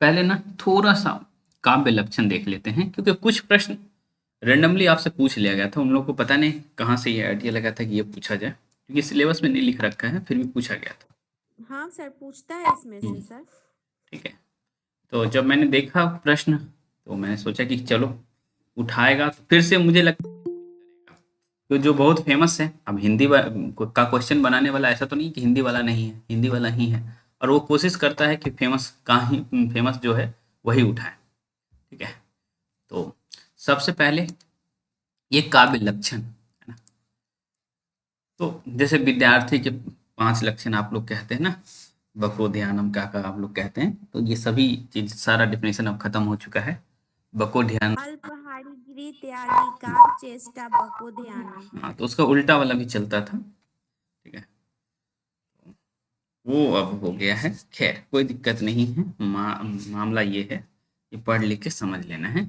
पहले ना थोड़ा सा काव्य लक्षण देख लेते हैं, क्योंकि कुछ प्रश्न रेंडमली आपसे पूछ लिया गया था। उन लोगों को पता नहीं कहाँ से ये आइडिया लगा था कि ये पूछा जाए, क्योंकि सिलेबस में नहीं लिख रखा है, फिर भी पूछा गया था। हाँ सर, पूछता है इसमें से सर। ठीक है। तो जब मैंने देखा प्रश्न, तो मैंने सोचा कि चलो उठाएगा, तो फिर से मुझे लगता है कि जो बहुत फेमस है, अब का क्वेश्चन बनाने वाला ऐसा तो नहीं कि हिंदी वाला नहीं है, हिंदी वाला ही है। और वो कोशिश करता है कि फेमस जो है वही उठाए। ठीक है। तो सबसे पहले ये काव्य लक्षण है ना। तो जैसे विद्यार्थी के 5 लक्षण आप लोग कहते हैं ना, बको ध्यानम का आप लोग कहते हैं, तो ये सभी चीज सारा डिफिनेशन अब खत्म हो चुका है। बको ध्यान। अल्पहारी गिरी त्यागी काव चेष्टा बको ध्यानम। हाँ, तो उसका उल्टा वाला भी चलता था। ठीक है। वो अब हो गया है, खैर कोई दिक्कत नहीं है। मामला ये है कि पढ़ लिख के समझ लेना है।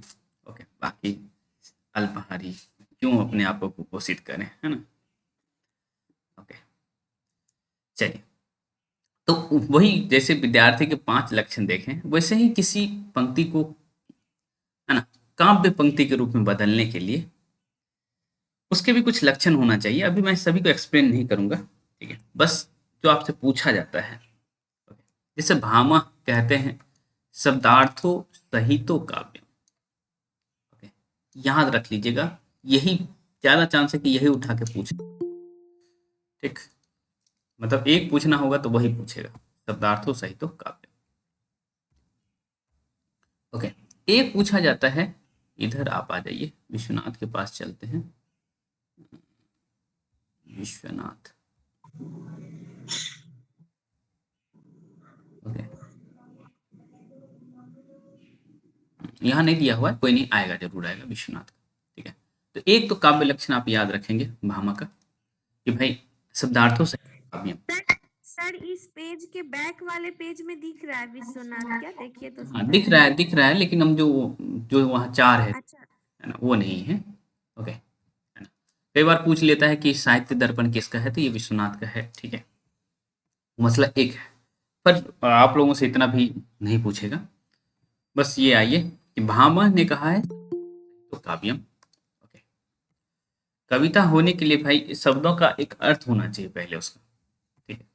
ओके, बाकी अल्पहारी क्यों अपने आप को कुपोषित करें, है ना। ओके, चलिए। तो वही जैसे विद्यार्थी के 5 लक्षण देखें, वैसे ही किसी पंक्ति को, है ना, काव्य पंक्ति के रूप में बदलने के लिए उसके भी कुछ लक्षण होना चाहिए। अभी मैं सभी को एक्सप्लेन नहीं करूंगा। ठीक है, बस जो आपसे पूछा जाता है। जैसे भामह कहते हैं, शब्दार्थों सहितो काव्य। ओके, याद रख लीजिएगा, यही ज्यादा चांस है कि यही उठा के पूछे। ठीक, मतलब एक पूछना होगा तो वही पूछेगा, शब्दार्थों सहितो काव्य। ओके, एक पूछा जाता है, इधर आप आ जाइए, विश्वनाथ के पास चलते हैं। विश्वनाथ। ओके, यहाँ नहीं दिया हुआ है, कोई नहीं, आएगा, जरूर आएगा विश्वनाथ का। ठीक है। तो एक तो काव्य लक्षण आप याद रखेंगे भामा का, कि भाई शब्दार्थों से काव्य। सर इस पेज के बैक वाले पेज में दिख रहा है विश्वनाथ, क्या देखिए तो हाँ, सही। दिख रहा है, लेकिन हम जो जो वहाँ 4 अच्छा। है ना, वो नहीं है। ओके, है ना। कई बार पूछ लेता है कि साहित्य दर्पण किसका है, तो ये विश्वनाथ का है। ठीक है, मसला एक है। पर आप लोगों से इतना भी नहीं पूछेगा। बस ये आइए कि भामह ने कहा है तो काव्यम। ओके, कविता होने के लिए भाई शब्दों का एक अर्थ होना चाहिए पहले उसका। ठीक है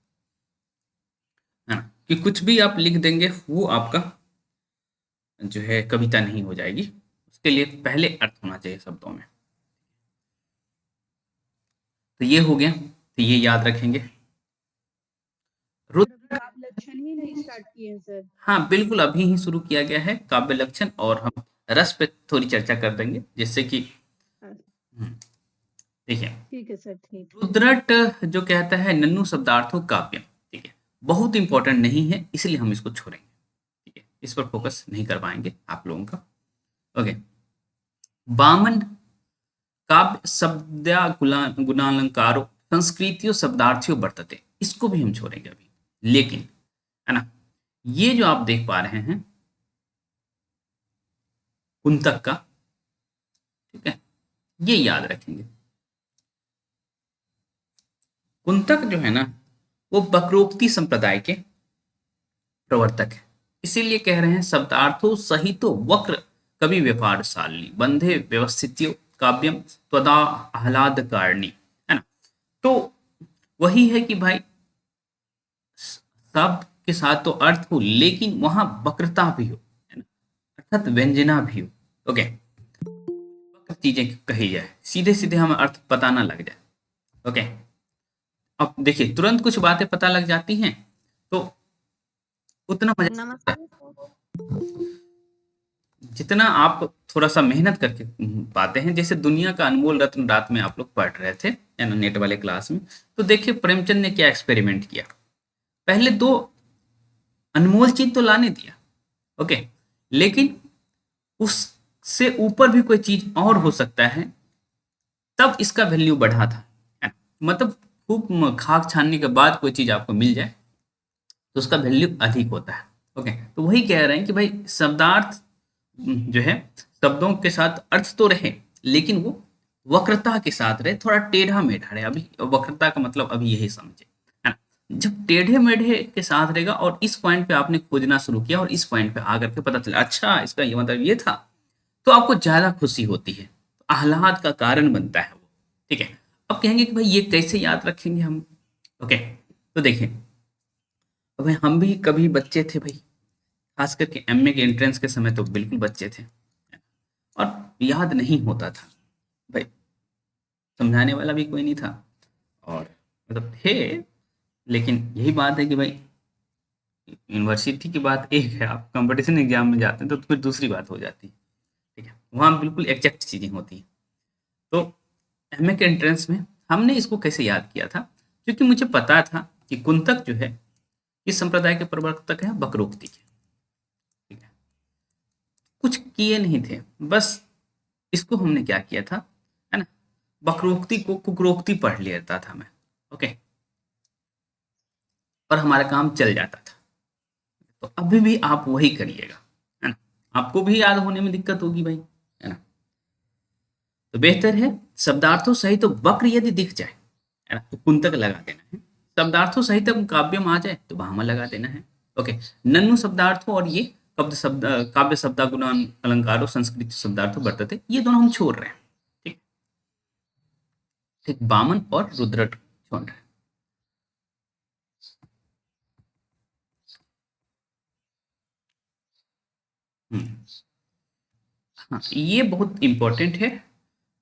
ना, कि कुछ भी आप लिख देंगे वो आपका जो है कविता नहीं हो जाएगी। उसके लिए पहले अर्थ होना चाहिए शब्दों में। तो ये हो गया, तो ये याद रखेंगे। सर रुद्र। अभी काव्य लक्षण ही नहीं स्टार्ट किए हैं सर। हाँ बिल्कुल, अभी ही शुरू किया गया है काव्य लक्षण, और हम रस पे थोड़ी चर्चा कर देंगे, जिससे कि देखिए, ठीक है सर, ठीक। रुद्रट जो कहता है नन्नु शब्दार्थों काव्य। ठीक है, बहुत इंपॉर्टेंट नहीं है, इसलिए हम इसको छोड़ेंगे। ठीक है, इस पर फोकस नहीं कर पाएंगे आप लोगों का। ओके, बामन काव्य शब्द्या गुणालंकारो संस्कृतियों शब्दार्थियों वर्तते, इसको भी हम छोड़ेंगे अभी। लेकिन, है ना, ये जो आप देख पा रहे हैं कुंतक का, ठीक है, ये याद रखेंगे। कुंतक जो है ना, वो वक्रोक्ति संप्रदाय के प्रवर्तक है। इसीलिए कह रहे हैं शब्दार्थों सहितो वक्र कवि व्यापारशाली बंधे व्यवस्थित्यो काव्यम त्वदा आह्लाद कारणी, है ना। तो वही है कि भाई शब्द के साथ तो अर्थ हो, लेकिन वहां वक्रता भी हो, है ना, अर्थात व्यंजना भी हो। ओके, वक्र चीजें कही जाए, सीधे सीधे हमें अर्थ पता ना लग जाए। ओके, अब देखिए तुरंत कुछ बातें पता लग जाती हैं, तो उतना मजा नहीं आता नमस्ते सर। जितना आप थोड़ा सा मेहनत करके पाते हैं। जैसे दुनिया का अनमोल रत्न रात में आप लोग पढ़ रहे थे, है ना, नेट वाले क्लास में। तो देखिए प्रेमचंद ने क्या एक्सपेरिमेंट किया। पहले 2 अनमोल चीज तो लाने दिया, ओके, लेकिन उससे ऊपर भी कोई चीज और हो सकता है, तब इसका वैल्यू बढ़ा था, है ना? मतलब खूब खाक छानने के बाद कोई चीज आपको मिल जाए, तो उसका वैल्यू अधिक होता है। ओके, तो वही कह रहे हैं कि भाई शब्दार्थ जो है, शब्दों के साथ अर्थ तो रहे, लेकिन वो वक्रता के साथ रहे, थोड़ा टेढ़ा मेढ़ा रहे। अभी वक्रता का मतलब अभी यही समझे, है ना। जब टेढ़े मेढ़े के साथ रहेगा और इस पॉइंट पे आपने खोजना शुरू किया और इस पॉइंट पे आकर के पता चला अच्छा इसका ये मतलब ये था, तो आपको ज्यादा खुशी होती है, आह्लाद का कारण बनता है वो। ठीक है। अब कहेंगे कि भाई ये कैसे याद रखेंगे हम। ओके, तो देखिए, अब भाई हम भी कभी बच्चे थे भाई, खास करके एमए के एंट्रेंस के समय तो बिल्कुल बच्चे थे और याद नहीं होता था भाई, समझाने वाला भी कोई नहीं था और मतलब थे, लेकिन यही बात है कि भाई यूनिवर्सिटी की बात एक है, आप कंपटीशन एग्जाम में जाते हैं तो फिर दूसरी बात हो जाती है। ठीक है, वहाँ बिल्कुल एग्जैक्ट चीज़ें होती हैं। तो एमए के एंट्रेंस में हमने इसको कैसे याद किया था, क्योंकि मुझे पता था कि कुंतक जो है इस संप्रदाय के प्रवर्तक हैं वक्रोक्ति के। ठीक है, कुछ किए नहीं थे, बस इसको हमने क्या किया था, है ना, वक्रोक्ति को कुक्रोक्ति पढ़ लेता था मैं। ओके, और हमारा काम चल जाता था। तो अभी भी आप वही करिएगा, है ना, आपको भी याद होने में दिक्कत होगी भाई, है ना। तो बेहतर है शब्दार्थों सहित तो वक्र यदि दिख जाए, है ना, तो कुंतक लगा देना है। शब्दार्थों सहित काव्यम आ जाए तो भामा लगा देना है। ओके, नन्नु शब्दार्थों और ये काव्य शब्दागुण अलंकारों संस्कृत शब्दार्थों वर्तते, ये दोनों हम छोड़ रहे हैं। ठीक, ठीक, वामन और रुद्र छोड़ रहे हैं। हम्म, हाँ, ये बहुत इंपॉर्टेंट है।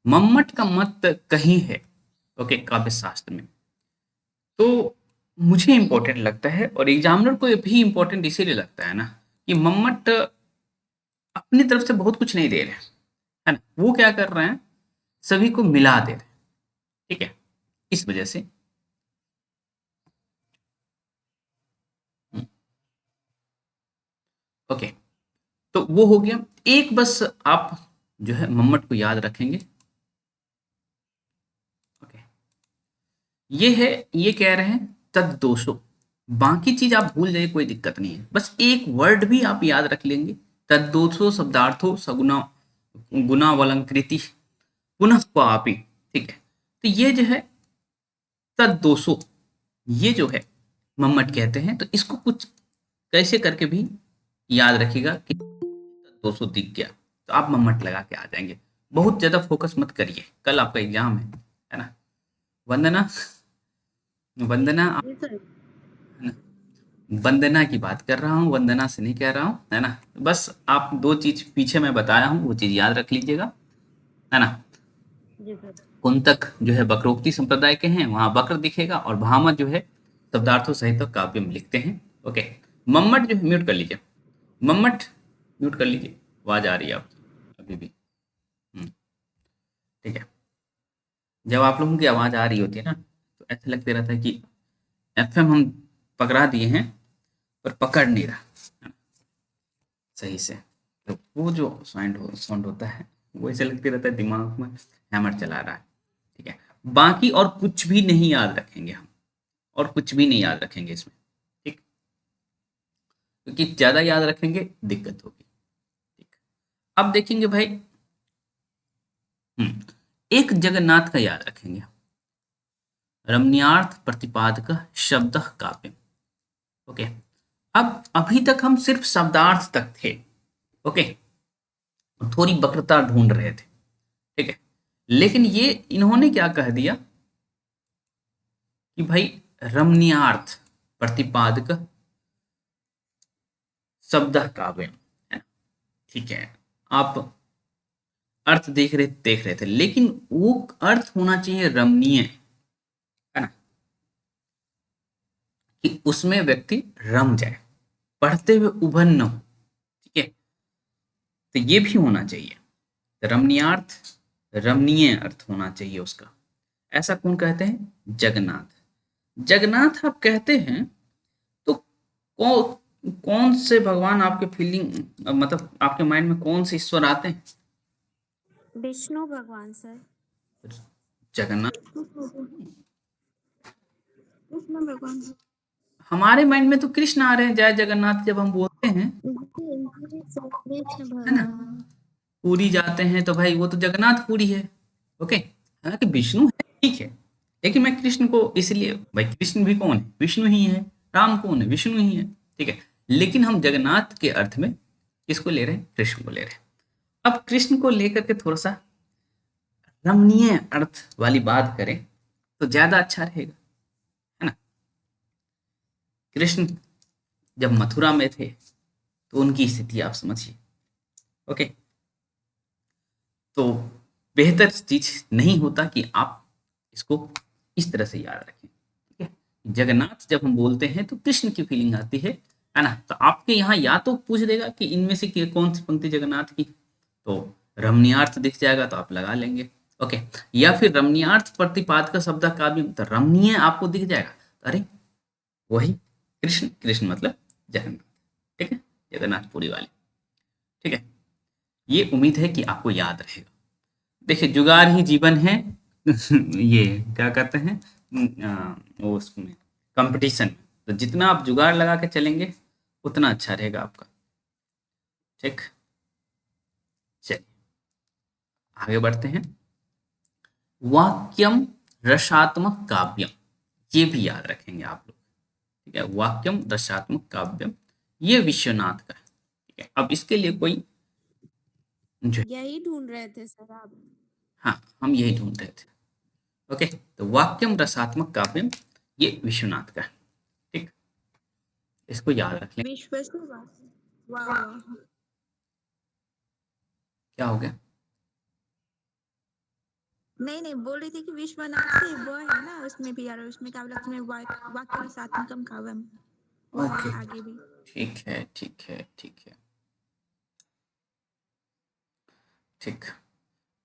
मम्मट का मत कहीं है, ओके, काव्य शास्त्र में, तो मुझे इंपॉर्टेंट लगता है और एग्जामिनर को भी इंपॉर्टेंट इसीलिए लगता है ना कि मम्मट अपनी तरफ से बहुत कुछ नहीं दे रहे हैं, है ना, वो क्या कर रहे हैं, सभी को मिला दे रहे हैं। ठीक है, इस वजह से ओके, तो वो हो गया एक, बस आप जो है मम्मट को याद रखेंगे। ओके, ये है, ये कह रहे हैं तद दोषो, बाकी चीज आप भूल जाइए, कोई दिक्कत नहीं है, बस एक वर्ड भी आप याद रख लेंगे, तद दोषो शब्दार्थो सगुना गुणावलंकृति पुनः क्वापि। ठीक है, तो ये जो है तद दोषो, ये जो है मम्मट कहते हैं, तो इसको कुछ कैसे करके भी याद रखिएगा कि 200 दिख गया तो आप मम्मट लगा के आ जाएंगे। बहुत ज्यादा फोकस मत करिए, कल आपका एग्जाम है ना। वंदना, वंदना जी सर। है ना, वंदना की बात कर रहा हूँ, वंदना से नहीं कह रहा हूँ, है ना। बस आप दो चीज पीछे मैं बताया हूँ वो चीज याद रख लीजिएगा, है ना। जी सर। कुंतक जो है वक्रोक्ति संप्रदाय के हैं, वहां वक्र दिखेगा, और भामह जो है शब्दार्थों सहित काव्य में लिखते हैं। ओके, मम्मट जो है म्यूट कर लीजिए, मम्मट म्यूट कर लीजिए, आवाज आ रही है आपकी अभी भी। हम्म, ठीक है, जब आप लोगों की आवाज आ रही होती है ना तो ऐसा लगता रहता है कि एफएम हम पकड़ा दिए हैं पर पकड़ नहीं रहा, है ना, सही से। तो वो जो साउंड होता है वो ऐसे लगते रहता है दिमाग में हैमर चला रहा है। ठीक है, बाकी और कुछ भी नहीं याद रखेंगे हम, और कुछ भी नहीं याद रखेंगे इसमें। ठीक, क्योंकि ज्यादा याद रखेंगे दिक्कत होगी। ठीक, अब देखेंगे भाई, एक जगन्नाथ का याद रखेंगे, रमणीयार्थ प्रतिपादक शब्द काव्य। ओके, अब अभी तक हम सिर्फ शब्दार्थ तक थे। ओके, थोड़ी वक्रता ढूंढ रहे थे। ठीक है, लेकिन ये इन्होंने क्या कह दिया कि भाई रमणीयार्थ प्रतिपादक शब्द काव्य, है ना? ठीक है, आप अर्थ देख रहे थे, लेकिन वो अर्थ होना चाहिए रमणीय, है ना, कि उसमें व्यक्ति रम जाए, पढ़ते हुए उभन न हो। ठीक है, तो ये भी होना चाहिए, रमणीयार्थ, रमणीय अर्थ होना चाहिए उसका। ऐसा कौन कहते हैं, जगन्नाथ। जगन्नाथ आप कहते हैं तो कौन से भगवान आपके फीलिंग, मतलब आपके माइंड में कौन से ईश्वर आते हैं, विष्णु भगवान सर। जगन्नाथ। कृष्ण भगवान। हमारे माइंड में तो कृष्ण आ रहे हैं, जय जगन्नाथ जब हम बोलते हैं, कृष्ण है ना। भगवान। पुरी जाते हैं तो भाई वो तो जगन्नाथ पुरी है। ओके, हालांकि विष्णु है, ठीक है, लेकिन मैं कृष्ण को इसलिए, भाई कृष्ण भी कौन है, विष्णु ही है। राम कौन है, विष्णु ही है। ठीक है, लेकिन हम जगन्नाथ के अर्थ में किसको ले रहे हैं, कृष्ण को ले रहे हैं। अब कृष्ण को लेकर के थोड़ा सा रमणीय अर्थ वाली बात करें तो ज्यादा अच्छा रहेगा, है ना। कृष्ण जब मथुरा में थे तो उनकी स्थिति आप समझिए। ओके, तो बेहतर चीज नहीं होता कि आप इसको इस तरह से याद रखें। ठीक है, जगन्नाथ जब हम बोलते हैं तो कृष्ण की फीलिंग आती है ना। तो आपके यहाँ या तो पूछ देगा कि इनमें से कौन सी पंक्ति जगन्नाथ की, तो रमणीयार्थ दिख जाएगा तो आप लगा लेंगे। ओके, या फिर रमणीयार्थ प्रतिपादक शब्द का भी मतलब रमणीय आपको दिख जाएगा, तो अरे वही कृष्ण, कृष्ण मतलब जगन्नाथ। ठीक है, जगन्नाथपुरी वाले। ठीक है, ये उम्मीद है कि आपको याद रहेगा। देखिए, जुगाड़ ही जीवन है। ये क्या कहते हैं, वो उसमें कंपटीशन में, तो जितना आप जुगाड़ लगा के चलेंगे उतना अच्छा रहेगा आपका। ठीक, चलिए आगे बढ़ते हैं। वाक्यम रसात्मक काव्यम, ये भी याद रखेंगे आप लोग। ठीक है, वाक्यम रसात्मक काव्यम, ये विश्वनाथ का है। ठीक है, अब इसके लिए कोई जो, यही ढूंढ रहे थे सर आप। हाँ हम यही ढूंढ रहे थे। ओके, तो वाक्यम रसात्मक काव्यम, ये विश्वनाथ का है। ठीक, इसको याद रख लें। विश्व से वाह वाह वाह। क्या हो गया, नहीं नहीं, बोल रही थी कि विश्वनाथ से वो है ना, उसमें भी यार, उसमें काव्य में वाक्य रसात्मकम काव्यम, वो है ओके, आगे भी। ठीक है ठीक है ठीक है ठीक।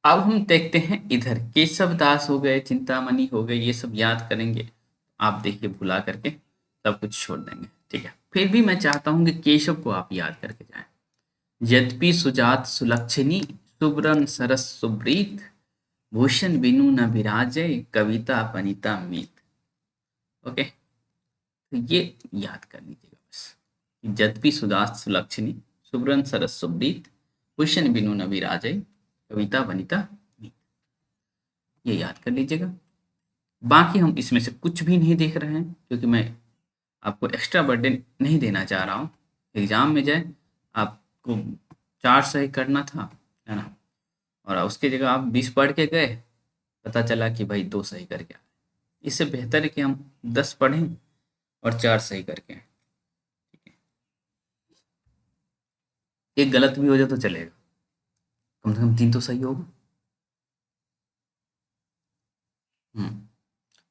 अब हम देखते हैं इधर, केशव दास हो गए, चिंतामणि हो गए, ये सब याद करेंगे। आप देखिए भुला करके सब कुछ छोड़ देंगे। ठीक है, फिर भी मैं चाहता हूँ कि केशव को आप याद करके जाएं। यद्यपि सुजात सुलक्षणी, सुब्रन सरस सुब्रीत, भूषण बिनु न विराजय, कविता पनिता मीत। ओके, तो ये याद कर लीजिएगा बस। यद्यपि सुजात सुलक्षणी, सुब्रन सरस सुब्रीत, भूषण बिनु न विराजय, कविता वनिता मीत, ये याद कर लीजिएगा। बाकी हम इसमें से कुछ भी नहीं देख रहे हैं, क्योंकि मैं आपको एक्स्ट्रा बर्डन नहीं देना चाह रहा हूँ। एग्जाम में जाए आपको 4 सही करना था, है ना, और उसकी जगह आप 20 पढ़ के गए, पता चला कि भाई 2 सही कर गया। इससे बेहतर है कि हम 10 पढ़ें और 4 सही करके आएं। एक गलत भी हो जाए तो चलेगा, कम से कम 3 तो सही होगा।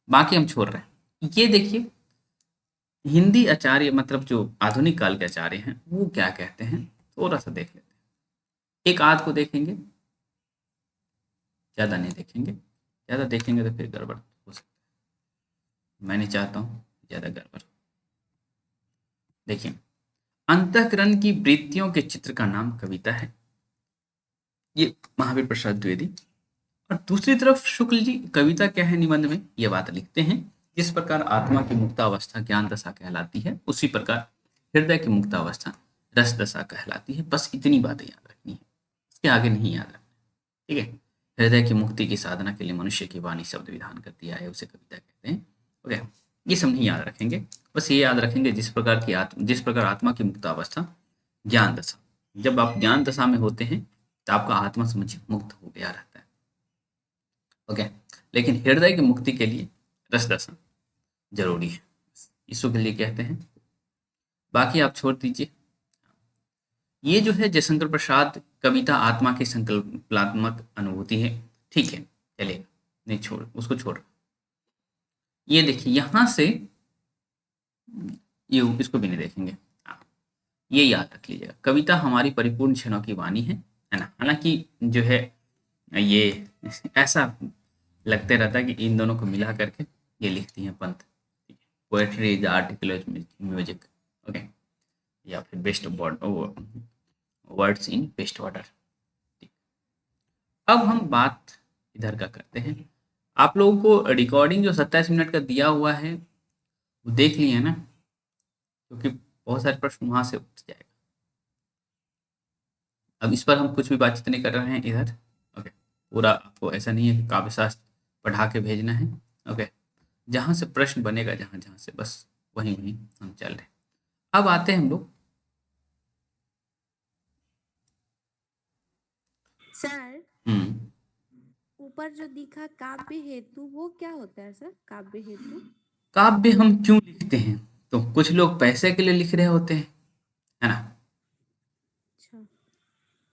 बाकी हम छोड़ रहे हैं। ये देखिए, हिंदी आचार्य मतलब जो आधुनिक काल के आचार्य हैं वो क्या कहते हैं, थोड़ा सा देख लेते हैं। एक आध को देखेंगे, ज़्यादा नहीं देखेंगे। ज़्यादा देखेंगे तो फिर गड़बड़ हो सकता है, मैं नहीं चाहता हूँ ज़्यादा गड़बड़। देखिए, अंतःकरण की वृत्तियों के चित्र का नाम कविता है, ये महावीर प्रसाद द्विवेदी। और दूसरी तरफ शुक्ल जी कविता क्या है निबंध में ये बात लिखते हैं, जिस प्रकार आत्मा की मुक्तावस्था ज्ञान दशा कहलाती है, उसी प्रकार हृदय की मुक्तावस्था रस दशा कहलाती है। बस इतनी बातें याद रखनी है, इसके आगे नहीं याद रखना। ठीक है, हृदय की मुक्ति की साधना के लिए मनुष्य की वाणी शब्द विधान कर दिया है, उसे कविता कहते हैं। ओके, ये सब नहीं याद रखेंगे, बस ये याद रखेंगे जिस प्रकार आत्मा की मुक्तावस्था ज्ञान दशा, जब आप ज्ञान दशा में होते हैं तो आपका आत्मा समझ मुक्त हो गया रहता है। ओके, लेकिन हृदय की मुक्ति के लिए रस दशा जरूरी है, इसको के लिए कहते हैं। बाकी आप छोड़ दीजिए। ये जो है जयशंकर प्रसाद, कविता आत्मा की संकल्पात्मक अनुभूति है। ठीक है, चलेगा, नहीं छोड़, उसको छोड़। ये देखिए यहाँ से, ये इसको भी नहीं देखेंगे। हाँ, ये याद रख लीजिएगा, कविता हमारी परिपूर्ण क्षणों की वाणी है ना। हालांकि जो है ये ऐसा लगते रहता है कि इन दोनों को मिला करके ये लिखती हैं पंथ। Poetry is articular music. Okay, या फिर best words in best order. अब हम बात इधर का करते हैं। आप लोगों को रिकॉर्डिंग जो 27 मिनट का दिया हुआ है वो देख लिए ना, क्योंकि बहुत सारे प्रश्न वहां से उठ जाएगा। अब इस पर हम कुछ भी बातचीत नहीं कर रहे हैं इधर। ओके, पूरा आपको ऐसा नहीं है कि काव्य शास्त्र पढ़ा के भेजना है, ओके, जहां से प्रश्न बनेगा, जहां जहां से, बस वहीं वहीं हम चल रहे हैं। अब आते हैं हम लोग, सर हम्म, ऊपर जो दिखा काव्य हेतु वो क्या होता है सर? काव्य हेतु काव्य हम क्यों लिखते हैं? तो कुछ लोग पैसे के लिए लिख रहे होते हैं, है ना? अच्छा,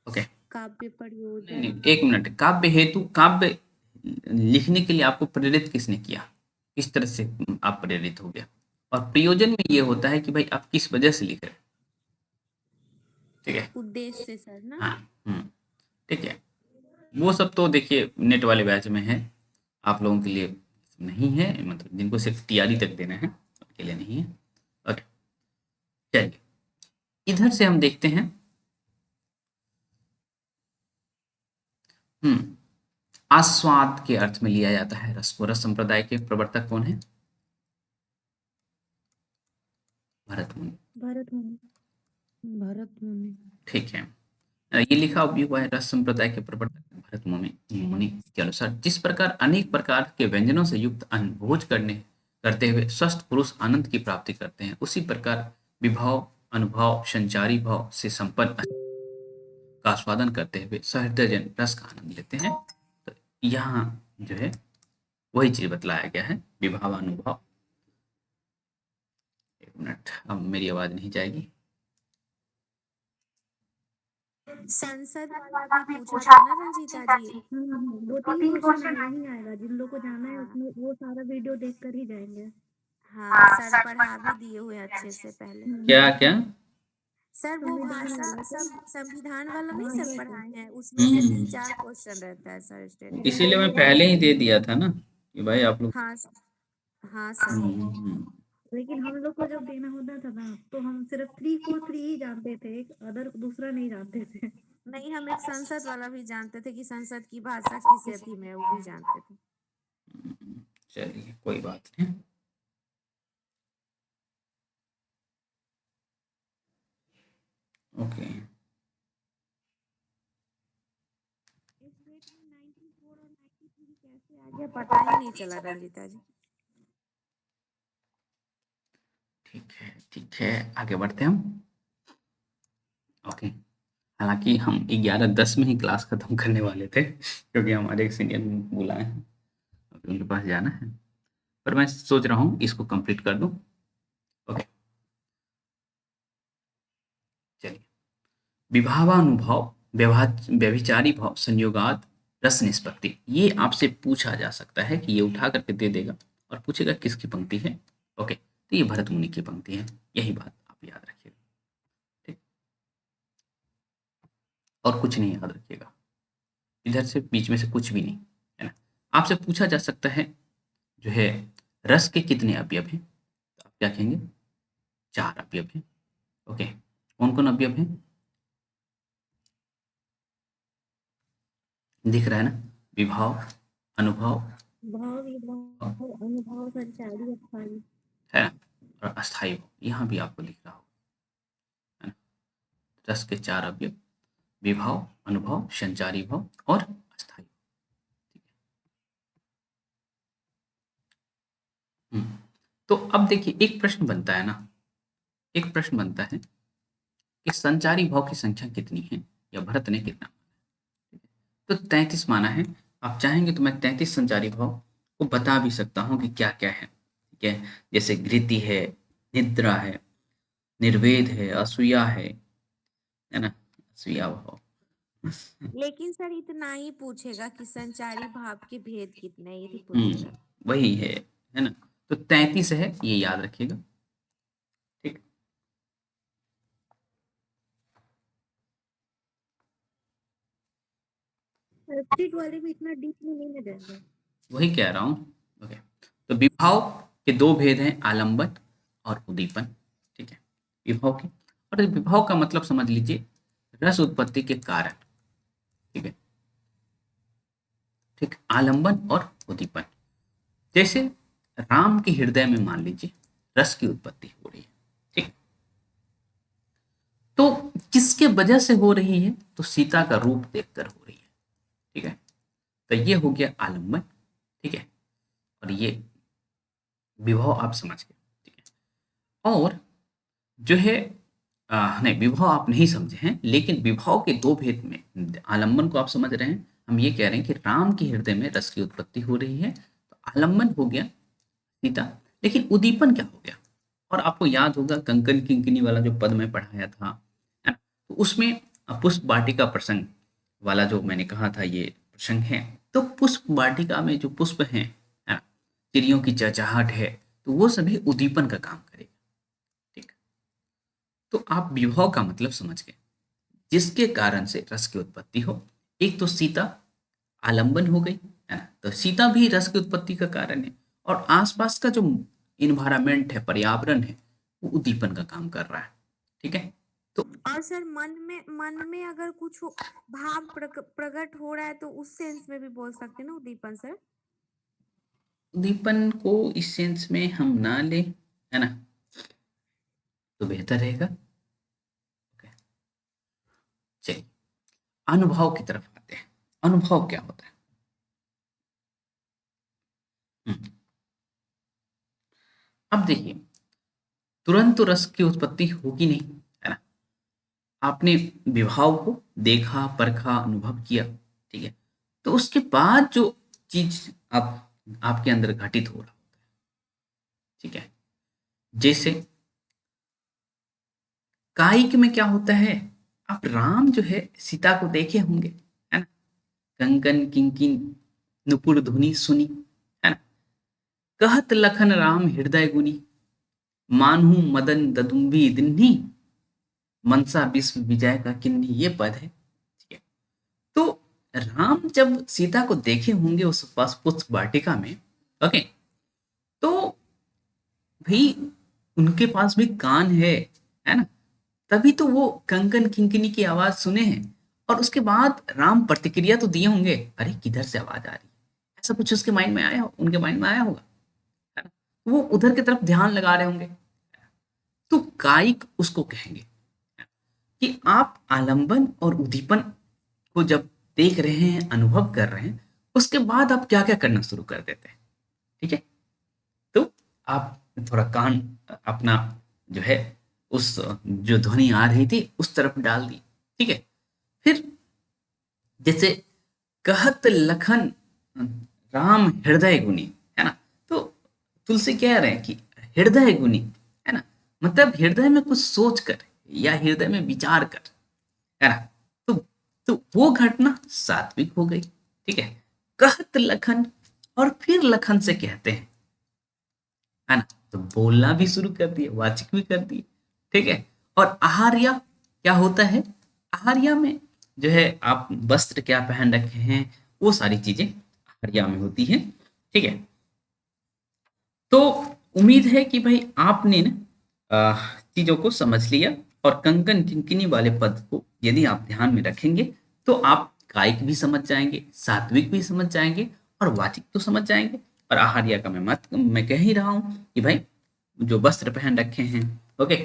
ओके, काव्य नहीं प्रयोजन नहीं, एक मिनट, काव्य हेतु, काव्य लिखने के लिए आपको प्रेरित किसने किया, किस तरह से आप प्रेरित हो गया? और प्रयोजन में ये होता है कि भाई आप किस वजह से लिख रहे हैं, ठीक है? उद्देश्य से सर ना? हाँ, ठीक है। वो सब तो देखिए नेट वाले बैच में है, आप लोगों के लिए नहीं है, मतलब जिनको सिर्फ टीआरई तक देना है उनके लिए नहीं है। ओके, चलिए इधर से हम देखते हैं। हम्म, आस्वाद के अर्थ में लिया जाता है रस को। रस संप्रदाय के प्रवर्तक कौन है? भरत मुनि। भरत मुनि। भरत मुनि। ठीक है, ये लिखा भी हुआ है, रस संप्रदाय के प्रवर्तक भरत मुनि मुनि के अनुसार, जिस प्रकार अनेक प्रकार के व्यंजनों से युक्त अन्न भोज करते हुए स्वस्थ पुरुष आनंद की प्राप्ति करते हैं, उसी प्रकार विभाव, अनुभव, संचारी भाव से संपन्न का आस्वादन करते हुए सहृदय जन रस का आनंद लेते हैं। तो यहाँ जो है वही चीज बतलाया गया है, विभाव, अनुभव। एक मिनट, अब मेरी आवाज नहीं जाएगी। संसद वाला भी पूछा था ना रंजीता जी? दो तीन क्वेश्चन नहीं आएगा, जिन लोग को जाना है हाँ उसमें वो सारा वीडियो देख कर ही जाएंगे। हाँ, सर पढ़ा भी दिए हुए अच्छे से पहले। क्या क्या? सर वो संविधान भाषा वाला सर। संविधान वाला नहीं हाँ सर ये तो। पढ़ाए हैं, उसमें से हम्म, 3-4 क्वेश्चन रहता है सर स्टेट का। इसीलिए मैं पहले ही दे दिया था ना कि भाई आप लोग। हाँ हाँ सर। हम्म, लेकिन हम लोग को जब देना होता था ना तो हम सिर्फ 343 ही जानते थे, अदर दूसरा नहीं जानते थे। नहीं, हम एक संसद वाला भी जानते थे कि संसद की भाषा किस अथी में है, वो भी जानते थे। चलिए कोई बात नहीं। ओके, इस डेट में 94 और 93 कैसे आ गया पता ही नहीं चला रंजीता जी। ठीक है ठीक है, आगे बढ़ते हैं हम। ओके, हालांकि हम 11:10 में ही क्लास खत्म करने वाले थे, क्योंकि हमारे एक सीनियर बुलाए हैं, अभी उनके पास जाना है, पर मैं सोच रहा हूँ इसको कंप्लीट कर दूं। ओके, चलिए, विभावानुभाव, व्यभिचारी भाव, संयोगात, रस निष्पत्ति, ये आपसे पूछा जा सकता है कि ये उठा करके दे देगा और पूछेगा किसकी पंक्ति है। ओके, तो ये भरत मुनि की पंक्ति है, यही बात आप याद रखिएगा, ठीक? और कुछ नहीं याद रखिएगा, इधर से बीच में से कुछ भी नहीं, है ना? आपसे पूछा जा सकता है जो है रस के कितने अवयव हैं, तो आप क्या कहेंगे? 4 अवयव हैं। ओके, कौन कौन अवयव हैं? दिख रहा है ना? विभाव, अनुभव, भाव विभाव अनुभव संचारी अस्थायी। है ना? और अस्थाई भाव, यहाँ भी आपको दिख रहा होगा, है ना? रस के 4 अवयव, विभाव, अनुभव, संचारी भाव और अस्थाई। हम्म, तो अब देखिए एक प्रश्न बनता है ना, एक प्रश्न बनता है कि संचारी भाव की संख्या कितनी है, या भरत ने कितना? तो 33 माना है। आप चाहेंगे तो मैं 33 संचारी भाव को बता भी सकता हूँ कि क्या क्या है, ठीक है? जैसे घृति है, निद्रा है, निर्वेद है, असूया है ना? असूया भाव। लेकिन सर इतना ही पूछेगा कि संचारी भाव के भेद कितने, यही हम्म, पूछेगा। वही है ना? तो 33 है, ये याद रखिएगा, ठीक? वेबसाइट वाले में इतना डीप में नहीं ना जाएंगे। वही कह रहा हूँ। ओके, तो विभाव के 2 भेद हैं, आलंबन और उद्दीपन, ठीक है? विभाव के, और विभाव का मतलब समझ लीजिए रस उत्पत्ति के कारण, ठीक है? ठीक, आलंबन और उद्दीपन, जैसे राम के हृदय में मान लीजिए रस की उत्पत्ति हो रही है, ठीक? तो किसके वजह से हो रही है? तो सीता का रूप देखकर हो रही है, ठीक है? तो ये हो गया आलंबन, ठीक है? और ये विभव आप समझ गए, ठीक है। और जो है नहीं, विभव आप नहीं समझे हैं, लेकिन विभव के दो भेद में आलम्बन को आप समझ रहे हैं। हम ये कह रहे हैं कि राम के हृदय में रस की उत्पत्ति हो रही है, तो आलम्बन हो गया सीता, लेकिन उद्दीपन क्या हो गया? और आपको याद होगा कंकन किंकिनी वाला जो पद में पढ़ाया था, है ना? तो उसमें पुष्प वाटिका प्रसंग वाला जो मैंने कहा था ये प्रसंग है। तो पुष्प वाटिका में जो पुष्प हैं, है ना, चिड़ियों की चहचहाहट है, तो वो सभी उद्दीपन का काम करेगा, ठीक। तो आप विभव का मतलब समझ गए, जिसके कारण से रस की उत्पत्ति हो। एक तो सीता आलंबन हो गई, है ना, तो सीता भी रस की उत्पत्ति का कारण है। और आसपास का जो इन्वायरमेंट है, पर्यावरण है, वो उद्दीपन का काम कर रहा है, ठीक है। तो और सर मन में अगर कुछ भाव प्रकट हो रहा है तो उस सेंस में भी बोल सकते हैं ना उद्दीपन सर। उद्दीपन को इस सेंस में हम ना ले, है ना, तो बेहतर रहेगा। ओके, चलिए अनुभव की तरफ आते हैं। अनुभव क्या होता है? हम्म, अब देखिए, तुरंत तो रस की उत्पत्ति होगी नहीं, है ना। आपने विभाव को देखा, परखा, अनुभव किया, ठीक है। तो उसके बाद जो चीज आप आपके अंदर घटित हो रहा होता है, ठीक है। जैसे कायिक में क्या होता है, आप राम जो है सीता को देखे होंगे, है ना, कंकन किंकिन नुपुर धुनी सुनी, है ना, कहत लखन राम हृदय गुनी, मानहू मदन ददुम्बी दिन्ही, मनसा विश्व विजय का किन्नी, ये पद है, ठीक है। तो राम जब सीता को देखे होंगे उस पास पुष्प वाटिका में, ओके, तो भाई उनके पास भी कान है ना, तभी तो वो कंकन किंकिनी की आवाज सुने हैं। और उसके बाद राम प्रतिक्रिया तो दिए होंगे, अरे किधर से आवाज आ रही है, ऐसा कुछ उसके माइंड में आया, उनके माइंड में आया होगा, है ना। वो उधर की तरफ ध्यान लगा रहे होंगे, तो कायिक उसको कहेंगे कि आप आलंबन और उद्दीपन को जब देख रहे हैं, अनुभव कर रहे हैं, उसके बाद आप क्या क्या करना शुरू कर देते हैं, ठीक है। तो आप थोड़ा कान अपना जो है उस जो ध्वनि आ रही थी उस तरफ डाल दी, ठीक है। फिर जैसे कहत लखन राम हृदय गुनी, है ना, तो तुलसी कह रहे हैं कि हृदय गुनी, है ना, मतलब हृदय में कुछ सोच कर या हृदय में विचार कर, है ना। तो वो घटना सात्विक हो गई, ठीक है। कहत लखन, और फिर लखन से कहते हैं, है ना, तो बोलना भी शुरू कर दिए, वाचिक भी कर दिए, ठीक है। और आहार्या क्या होता है? आहार्या में जो है आप वस्त्र क्या पहन रखे हैं, वो सारी चीजें आहार्या में होती हैं, ठीक है। तो उम्मीद है कि भाई आपने ना चीजों को समझ लिया। और कंकन किनकिनी वाले पद को यदि आप ध्यान में रखेंगे तो आप कायिक भी समझ जाएंगे, सात्विक भी समझ जाएंगे, और वाचिक तो समझ जाएंगे। और आहार्य का मैं कह ही रहा हूं कि भाई जो वस्त्र पहन रखे हैं, ओके,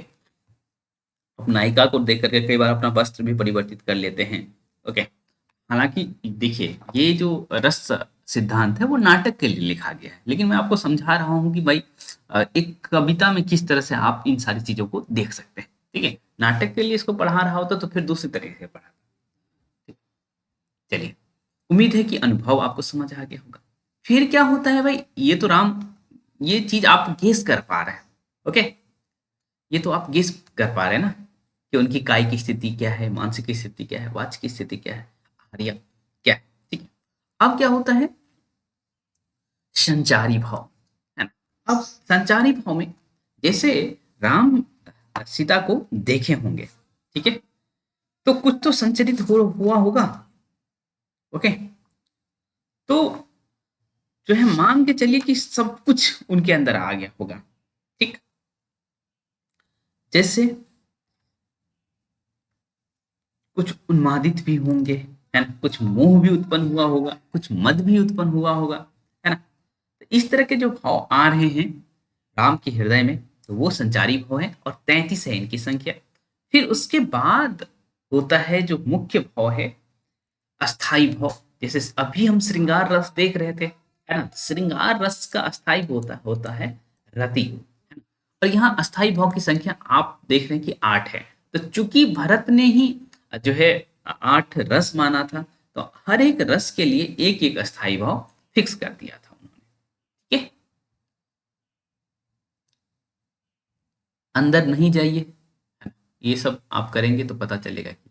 अब नायिका को देख करके कई बार अपना वस्त्र भी परिवर्तित कर लेते हैं, ओके। हालांकि देखिए ये जो रस सिद्धांत है वो नाटक के लिए लिखा गया है, लेकिन मैं आपको समझा रहा हूँ कि भाई एक कविता में किस तरह से आप इन सारी चीजों को देख सकते हैं, ठीक है। नाटक के लिए इसको पढ़ा रहा होता तो फिर दूसरी तरीके से पढ़ा। चलिए, उम्मीद है कि अनुभव आपको समझ आ गया होगा। फिर क्या होता है भाई, ये तो राम, ये चीज आप गेस कर पा रहे हैं, ओके, ये तो आप गेस कर पा रहे हैं ना कि उनकी काय की स्थिति क्या है, मानसिक स्थिति क्या है, वाच की स्थिति क्या है, आर्या क्या है, ठीक है। अब क्या होता है, संचारी भाव, है ना। अब संचारी भाव में जैसे राम सीता को देखे होंगे, ठीक है, तो कुछ तो संचरित हुआ होगा, ओके। तो जो है मान के चलिए कि सब कुछ उनके अंदर आ गया होगा, ठीक। जैसे कुछ उन्मादित भी होंगे, है ना, कुछ मोह भी उत्पन्न हुआ होगा, कुछ मद भी उत्पन्न हुआ होगा, है ना। तो इस तरह के जो भाव आ रहे हैं राम के हृदय में, तो वो संचारी भाव है, और 33 है इनकी संख्या। फिर उसके बाद होता है जो मुख्य भाव है अस्थाई भाव। जैसे अभी हम श्रृंगार रस देख रहे थे, है ना। श्रृंगार रस का अस्थाई होता होता है रति, है ना। और यहाँ अस्थाई भाव की संख्या आप देख रहे हैं कि 8 है। तो चूंकि भरत ने ही जो है 8 रस माना था, तो हर एक रस के लिए एक एक अस्थाई भाव फिक्स कर दिया था उन्होंने। ठीक है, अंदर नहीं जाइए, है ना। ये सब आप करेंगे तो पता चलेगा कि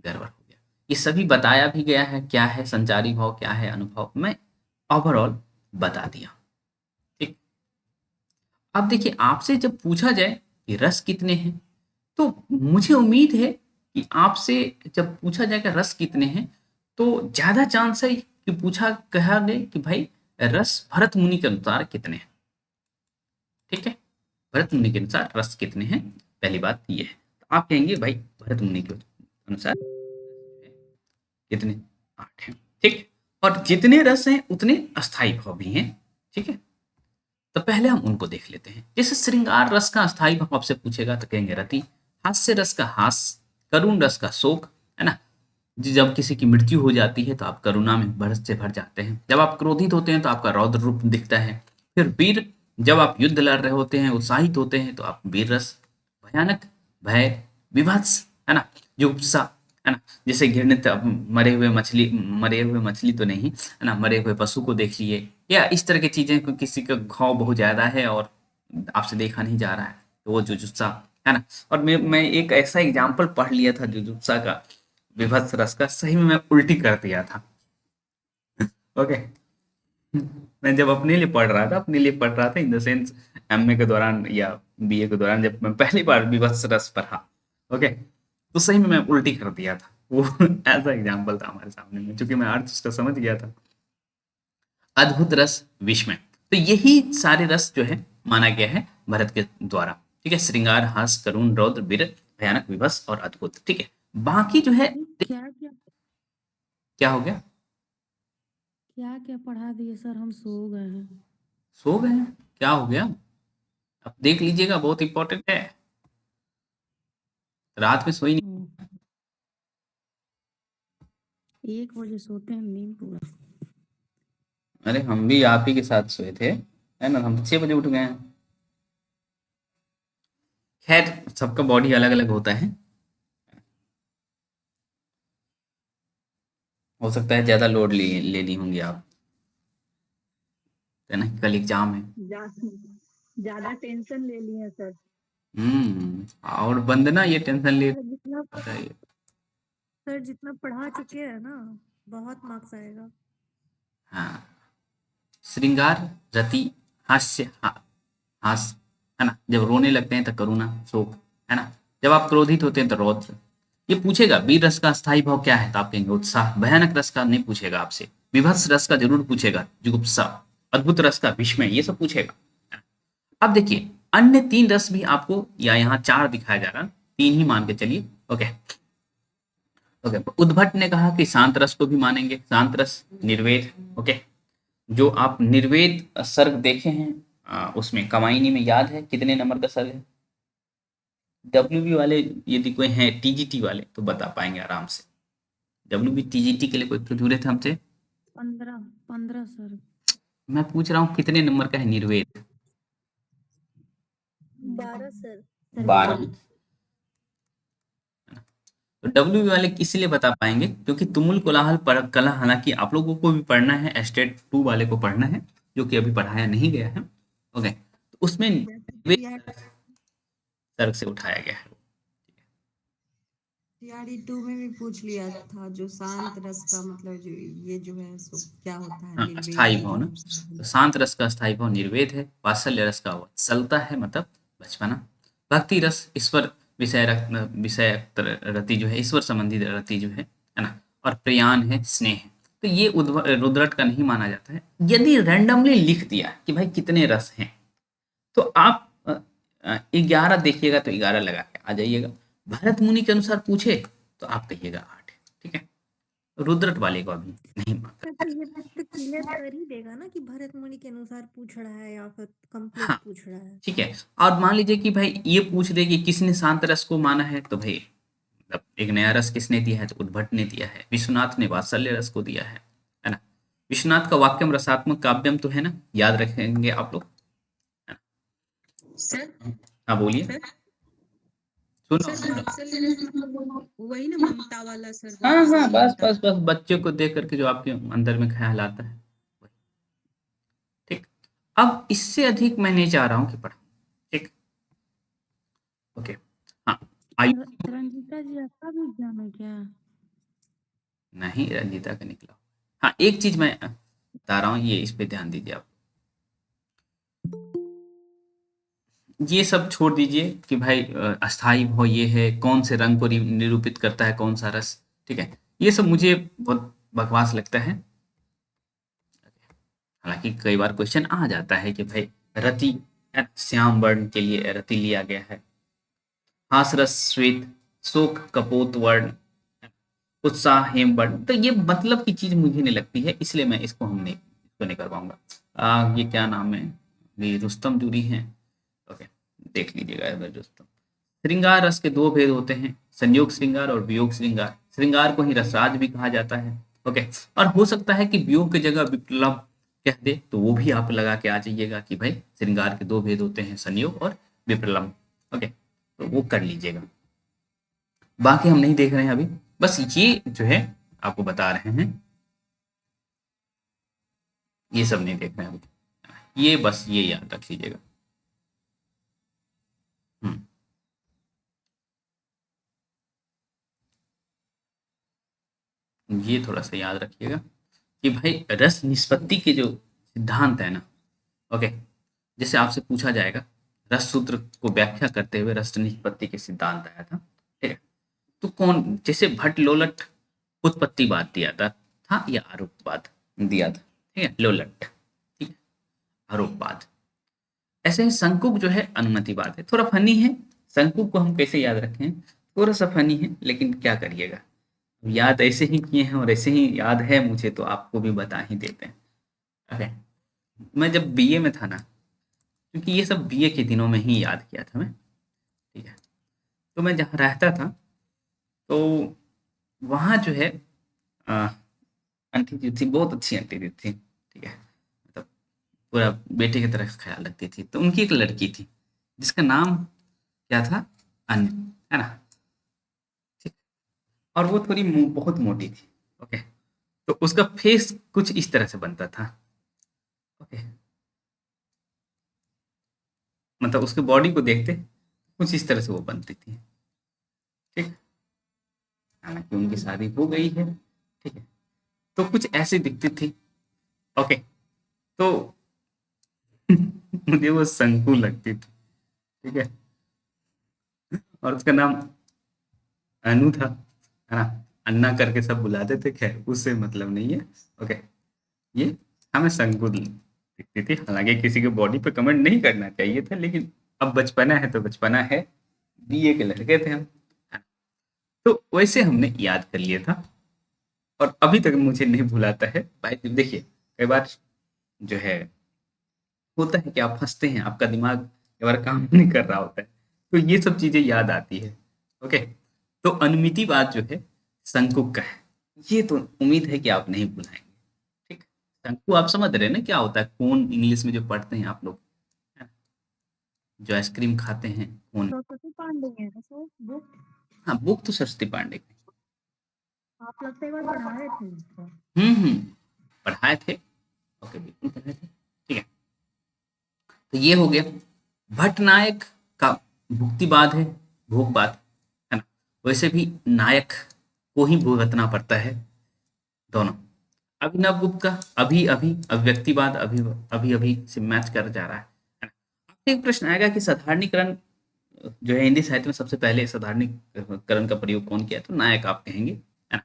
गड़बड़ हो गया। ये सभी बताया भी गया है, क्या है संचारी भाव, क्या है अनुभव, मैं ओवरऑल बता दिया। ठीक। अब देखिए, आपसे जब पूछा जाए कि रस कितने हैं, तो मुझे उम्मीद है कि आपसे जब पूछा जाएगा रस कितने हैं, तो ज्यादा चांस है कि पूछा कहा गया कि भाई रस भरत मुनि के अनुसार कितने हैं। ठीक है, भरत मुनि के अनुसार रस कितने हैं, पहली बात ये है। तो आप कहेंगे भाई भरत मुनि के अनुसार कितने, 8 हैं। ठीक, और जितने रस हैं उतने अस्थाई भाव भी हैं। ठीक है, तो पहले हम उनको देख लेते हैं। जैसे श्रृंगार रस का अस्थाई भाव आपसे पूछेगा तो कहेंगे रति। हास्य रस का हास, करुण रस का शोक, है ना। जब किसी की मृत्यु हो जाती है तो आप करुणा में भर से भर जाते हैं। जब आप क्रोधित होते हैं तो आपका रौद्र रूप दिखता है। फिर वीर, जब आप युद्ध लड़ रहे होते हैं, उत्साहित होते हैं तो आप वीर रस। भयानक, भय, विभत्स, है ना, जुगुप्सा, है ना। जैसे घृणित, अब मरे हुए मछली तो नहीं, है ना, मरे हुए पशु को देख लिए, या इस तरह की चीजें, किसी का घाव बहुत ज्यादा है और आपसे देखा नहीं जा रहा है, तो वो जुजुत्सा, है ना। और मैं एक ऐसा एग्जाम्पल पढ़ लिया था जुजुत्सा का, विभत्स रस का, सही में मैं उल्टी कर दिया था। ओके, मैं जब अपने लिए पढ़ रहा था इन द सेंस एमए के दौरान या बीए के दौरान, जब मैं पहली बार विभत्स रस पढ़ा, ओके, तो सही में मैं उल्टी कर दिया था वो। ऐसा एग्जाम्पल था हमारे सामने में, क्योंकि मैं अर्थ उसका समझ गया था। अद्भुत रस, विस्मय, तो यही सारे रस जो है माना गया है भरत के द्वारा। ठीक है, श्रृंगार, हास, करुण, रौद्र, वीर, भयानक, विभत्स और अद्भुत। ठीक है, बाकी जो है, ये क्या क्या क्या हो गया, क्या क्या पढ़ा दिए सर, हम सो गए हैं। सो गए हैं, क्या हो गया, अब देख लीजिएगा, बहुत इंपॉर्टेंट है, रात में सोई नहीं। 1 बजे सोते हैं, नींद पूरा। अरे हम भी आप ही के साथ सोए थे, है ना, हम 6 बजे उठ गए हैं। खैर, सबका बॉडी अलग अलग होता है, हो सकता है ज्यादा लोड ले ली होंगी आप, है ना, कल एग्जाम है। ज्यादा टेंशन ले लिए सर। और बंदना ये टेंशन ले सर जितना बताइए। सर जितना पढ़ा चुके हैं ना, बहुत मार्क्स आएगा। हाँ, श्रृंगार, रति, हास्य, हास, है ना। जब रोने लगते हैं तो करुणा, शोक, है ना। जब आप क्रोधित होते हैं तो रौद्र। ये पूछेगा वीर रस का स्थायी भाव क्या है, तो आप कहेंगे उत्साह। भयानक रस का नहीं पूछेगा आपसे, विभत्स रस का जरूर पूछेगा, जुगुप्सा। अद्भुत रस का विस्मय, ये सब पूछेगा। अब देखिए, अन्य 3 रस भी आपको, या यहाँ 4 दिखाया जा रहा, 3 ही मान के चलिए। ओके, ओके, उद्भट ने कहा कि शांत रस को भी मानेंगे, शांत रस, निर्वेद। ओके, जो आप निर्वेद सर्ग देखे हैं, उसमें कमाइनी में याद है कितने नंबर का सर्ग है। डब्ल्यूबी वाले यदि कोई हैं, टीजीटी वाले, तो बता पाएंगे आराम से। डब्ल्यूबी टीजीटी के लिए कोई जुड़े थे हमसे। 15 सर। मैं पूछ रहा हूँ कितने नंबर का है निर्वेद। 12 सर। 12। तो डब्ल्यूबी वाले इसलिए बता पाएंगे क्योंकि तुमुल कोलाहल पर कला, हालांकि आप लोगों को भी पढ़ना है, स्टेट 2 वाले को पढ़ना है, जो कि अभी पढ़ाया नहीं गया है। ओके, तो उसमें निर्वेद सर्ग से उठाया गया है। सीआरडी 2 में भी पूछ लिया था, जो शांत रस का मतलब जो ये जो है सो क्या होता है, हाँ, निर्वेद अस्थाई ये भाव जो ना, हम सब तो बोलते शांत रस का अस्थाई भाव निर्वेद है। वात्सल्य रस का वत्सलता है, मतलब बचपना। भक्ति रस ईश्वर विषय रति जो है, ईश्वर संबंधी रति जो है ना। और प्रयाण है, स्नेह है। तो ये रुद्रट का नहीं माना जाता है। यदि रैंडमली लिख दिया कि भाई कितने रस हैं, तो आप 11 देखिएगा तो 11 लगा के आ जाइएगा। भरत मुनि के अनुसार पूछे तो आप कहिएगा 8। ठीक है, रुद्रट वाले को अभी नहीं मानता। सर तो ये बात तो क्लियर कर ही देगा ना कि भरत मुनि के अनुसार पूछ रहा है या फिर कंप्लीट हाँ, पूछ रहा है। ठीक है। और मान लीजिए कि भाई ये पूछ दे कि किसने शांत रस को माना है, तो भाई मतलब एक नया रस किसने दिया है, तो उद्भट ने दिया है। विश्वनाथ ने वात्सल्य रस को दिया है ना। विश्वनाथ का वाक्यम रसात्मक काव्यम तो है ना, याद रखेंगे आप लोग। सर हाँ बोलिए। सर सुनो सर सुनो। वात्सल्य मतलब वही ना, ममता वाला सर, हाँ हाँ, वात्सल्य बस ममता। बस बस बच्चे को देख करके जो आपके अंदर में ख्याल आता है। ठीक। अब इससे अधिक मैं नहीं चाह रहा हूँ कि पढ़ा। ठीक। ओके। हाँ। आयु। रंजीता जी आपका भी एग्जाम है क्या? नहीं, रंजीता का निकला। हाँ, एक चीज मैं बता रहा हूँ, ये इस पे ध्यान दीजिए आप। ये सब छोड़ दीजिए कि भाई अस्थाई भाव ये है, कौन से रंग को निरूपित करता है, कौन सा रस। ठीक है, ये सब मुझे बहुत बकवास लगता है। हालांकि कई बार क्वेश्चन आ जाता है कि भाई रति, श्याम वर्ण के लिए रति लिया गया है, हास रस श्वेत, शोक कपोत वर्ण, उत्साह हेम वर्ण। तो ये मतलब की चीज मुझे नहीं लगती है, इसलिए मैं इसको नहीं कर पाऊंगा। ये क्या नाम है, ये रुस्तम जूरी हैं। ओके, देख लीजिएगा इधर रुस्तम। श्रृंगार रस के दो भेद होते हैं, संयोग श्रृंगार और वियोग श्रृंगार। श्रृंगार को ही रसराज भी कहा जाता है। ओके। और हो सकता है कि वियोग की जगह विप्लव कह दे, तो वो भी आप लगा के आ जाइएगा कि भाई श्रृंगार के दो भेद होते हैं, संयोग और विप्लव। ओके, तो वो कर लीजिएगा। बाकी हम नहीं देख रहे हैं अभी, बस ये जो है आपको बता रहे हैं, ये सब नहीं देख रहे हैं अभी। ये बस ये याद रख लीजिएगा। हम्म। ये थोड़ा सा याद रखिएगा कि भाई रस निष्पत्ति के जो सिद्धांत है ना। ओके। जैसे आपसे पूछा जाएगा, रस सूत्र को व्याख्या करते हुए रस निष्पत्ति के सिद्धांत आया था। ठीक है, तो कौन, जैसे भट्ट लोलट उत्पत्तिवाद दिया था या आरोपवाद दिया था। ठीक है, लोलट। ठीक है, आरोपवाद। ऐसे ही संकुक जो है अनुमतिवाद है। थोड़ा फनी है, संकुक को हम कैसे याद रखें, थोड़ा सा फनी है, लेकिन क्या करिएगा, याद ऐसे ही किए हैं और ऐसे ही याद है मुझे, तो आपको भी बता ही देते हैं। ओके। मैं जब बीए में था ना, क्योंकि ये सब बीए के दिनों में ही याद किया था मैं। ठीक है, तो मैं जहाँ रहता था, तो वहाँ जो है अ, आंटी जी थी, बहुत अच्छी आंटी जी थी। ठीक है, मतलब पूरा बेटे की तरह ख्याल रखती थी। तो उनकी एक लड़की थी जिसका नाम क्या था, अनु, है ना। ठीक। और वो थोड़ी बहुत मोटी थी। ओके। तो उसका फेस कुछ इस तरह से बनता था। ओके, मतलब उसके बॉडी को देखते कुछ इस तरह से वो बनती थी। ठीक। हालांकि उनकी शादी हो गई है। ठीक है, तो कुछ ऐसे दिखती थी। ओके। तो मुझे वो शंकु लगती थी। ठीक है, और उसका नाम अनु था, है ना। अन्ना करके सब बुलाते थे, खैर उससे मतलब नहीं है। ओके। ये हमें शंकु दिखती थी। हालांकि किसी के बॉडी पे कमेंट नहीं करना चाहिए था, लेकिन अब बचपना है तो बचपना है। बीए के लड़के थे हम, तो वैसे हमने याद कर लिया था। और अभी तक मुझे नहीं भुलाता है भाई। देखिए, कई बार जो है होता है कि आप फंसते हैं, आपका दिमाग कई बार काम नहीं कर रहा होता है, तो ये सब चीजें याद आती है। ओके। तो अनुमितिवाद जो है शंकुक का है, ये तो उम्मीद है कि आप नहीं भुलाएंगे। ठीक। शंकु आप समझ रहे हैं ना क्या होता है, कौन इंग्लिश में जो पढ़ते हैं आप लोग, है ना? जो आइसक्रीम खाते हैं कौन। सरस्वती पांडे है ना सर बुक? हाँ, बुक तो सरस्वती पांडे की। आप लगता है एक बार पढ़ाए थे उसको। हम्म, पढ़ाए थे। ओके, बिल्कुल पढ़ाए थे। ठीक है, तो ये हो गया। भट्टनायक का भुक्तिवाद है, भोगवाद, है ना। वैसे भी नायक को ही भुगतना पड़ता है, दोनों। अभिनव गुप्त का अभी अभी अभिव्यक्तिवाद, अभी अभी अभी से मैच कर जा रहा है ना। आपसे एक प्रश्न आएगा कि साधारणीकरण जो है हिंदी साहित्य में सबसे पहले साधारणीकरण का प्रयोग कौन किया, तो नायक आप कहेंगे, है ना।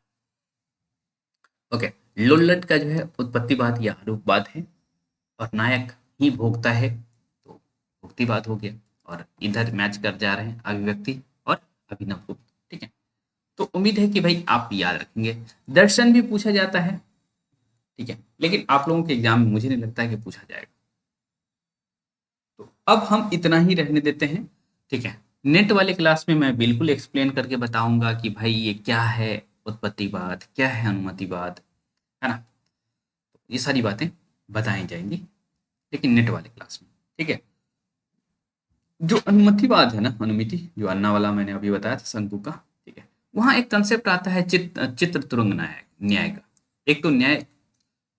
ओके। लोल्लट का जो है उत्पत्तिवाद या आरूपवाद है, और नायक ही भोगता है, तो भुक्तिवाद हो गया। और इधर मैच कर जा रहे हैं अभिव्यक्ति और अभिनव गुप्त। ठीक है, तो उम्मीद है कि भाई आप याद रखेंगे। दर्शन भी पूछा जाता है। ठीक है, लेकिन आप लोगों के एग्जाम में मुझे नहीं लगता है कि पूछा जाएगा। तो अब हम इतना ही रहने देते हैं। ठीक है, नेट वाले क्लास में मैं बिल्कुल एक्सप्लेन करके बताऊंगा कि भाई ये क्या है उत्पत्तिवाद, क्या है अनुमतिवाद, है ना। ये सारी बातें बताई जाएंगी, लेकिन नेट वाले क्लास में, ठीक है। जो अनुमतिवाद है ना, अनुमिति जो अन्ना वाला मैंने अभी बताया था शंकु का, ठीक है, वहाँ एक कंसेप्ट आता है चित्र तुरंग न्याय का। एक तो न्याय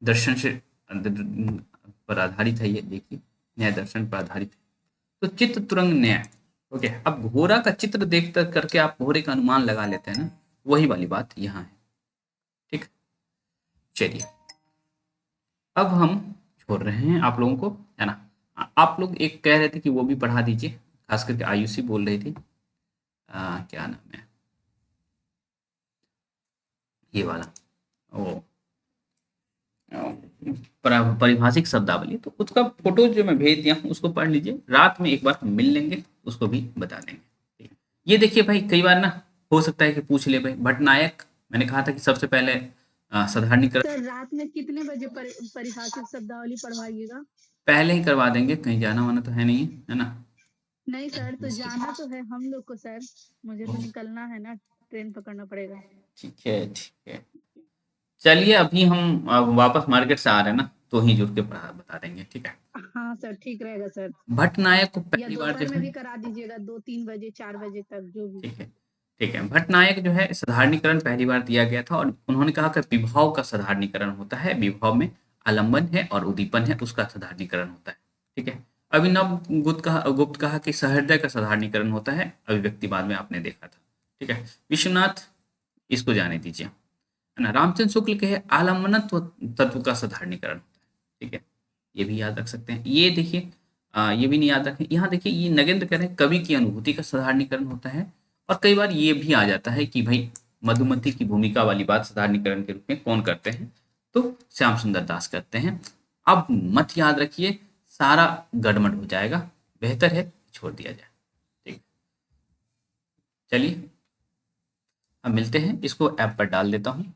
दर्शन से पर आधारित है, ये देखिए न्याय दर्शन पर आधारित है, तो चित्र तुरंग न्याय। ओके, अब घोड़ा का चित्र देख करके आप घोड़े का अनुमान लगा लेते हैं ना, वही वाली बात यहाँ है, ठीक। चलिए अब हम छोड़ रहे हैं आप लोगों को, है ना। आप लोग एक कह रहे थे कि वो भी पढ़ा दीजिए, खास करके आयुषी बोल रही थी, क्या नाम है ये वाला, ओ परिभाषिक शब्दावली, तो उसका फोटो जो मैं भेज दिया हूँ उसको पढ़ लीजिए, रात में एक बार हम मिल लेंगे, उसको भी बता देंगे, ठीक है। ये देखिए भाई, कई बार ना हो सकता है कि पूछ ले भाई, भट्टनायक मैंने कहा था कि सबसे पहले साधारणीकरण सर रात में कितने बजे परिभाषिक शब्दावली पढ़वाइएगा? पहले ही करवा देंगे, कहीं जाना वाना तो है नहीं, है ना। नहीं सर, तो जाना तो है हम लोग को सर, मुझे तो निकलना है ना, ट्रेन पकड़ना पड़ेगा। ठीक है ठीक है, चलिए अभी हम वापस मार्केट से आ रहे हैं ना, तो ही जुड़ के बता देंगे, ठीक है। हाँ सर, ठीक रहेगा सर। भट्टनायक को या पहली बार दोपहर जो में है, भी करा दीजिएगा, 2-3 बजे 4 बजे तक जो भी। ठीक है ठीक है, भट्टनायक जो है साधारणीकरण पहली बार दिया गया था, और उन्होंने कहा कि विभव का साधारणीकरण होता है, विभव में आलम्बन है और उद्दीपन है, उसका साधारणीकरण होता है, ठीक है। अभिनव गुप्त कहा कि सहृदय का साधारणीकरण होता है, अभिव्यक्तिवाद में आपने देखा था, ठीक है। विश्वनाथ इसको जाने दीजिए, है ना। रामचंद्र शुक्ल के है आलम्बनत्व तत्व का साधारणीकरण होता है, ठीक है, ये भी याद रख सकते हैं। ये देखिए ये भी नहीं याद रखें, यहाँ देखिए ये नगेंद्र कह रहे हैं कवि की अनुभूति का साधारणीकरण होता है, और कई बार ये भी आ जाता है कि भाई मधुमती की भूमिका वाली बात साधारणीकरण के रूप में कौन करते हैं, तो श्याम सुंदर दास करते हैं। अब मत याद रखिए, सारा गड़बड़ हो जाएगा, बेहतर है छोड़ दिया जाए, ठीक। चलिए अब मिलते हैं, इसको ऐप पर डाल देता हूँ।